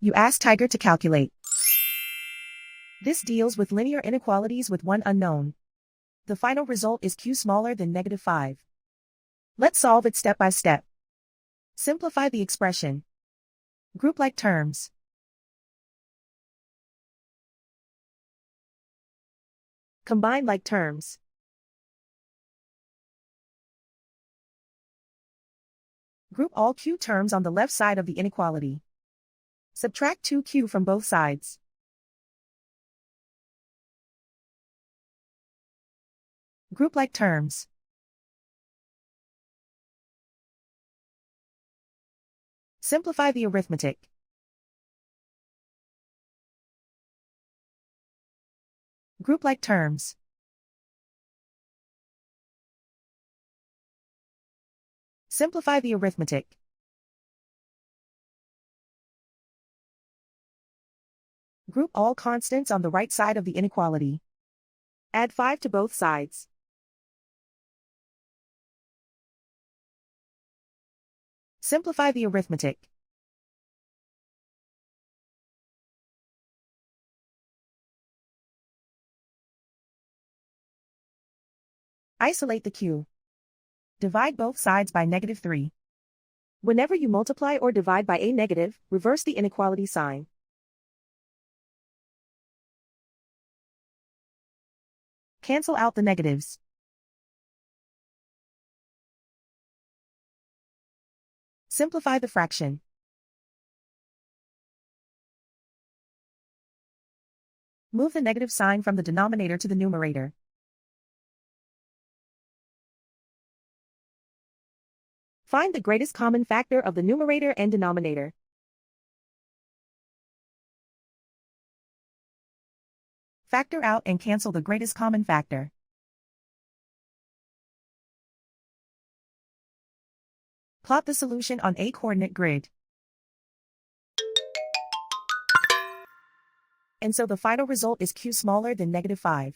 You ask Tiger to calculate. This deals with linear inequalities with one unknown. The final result is q smaller than -5. Let's solve it step by step. Simplify the expression. Group like terms. Combine like terms. Group all q terms on the left side of the inequality. Subtract 2q from both sides. Group like terms. Simplify the arithmetic. Group like terms. Simplify the arithmetic. Group all constants on the right side of the inequality. Add 5 to both sides. Simplify the arithmetic. Isolate the q. Divide both sides by -3. Whenever you multiply or divide by a negative, reverse the inequality sign. Cancel out the negatives. Simplify the fraction. Move the negative sign from the denominator to the numerator. Find the greatest common factor of the numerator and denominator. Factor out and cancel the greatest common factor. Plot the solution on a coordinate grid. And so the final result is q smaller than -5.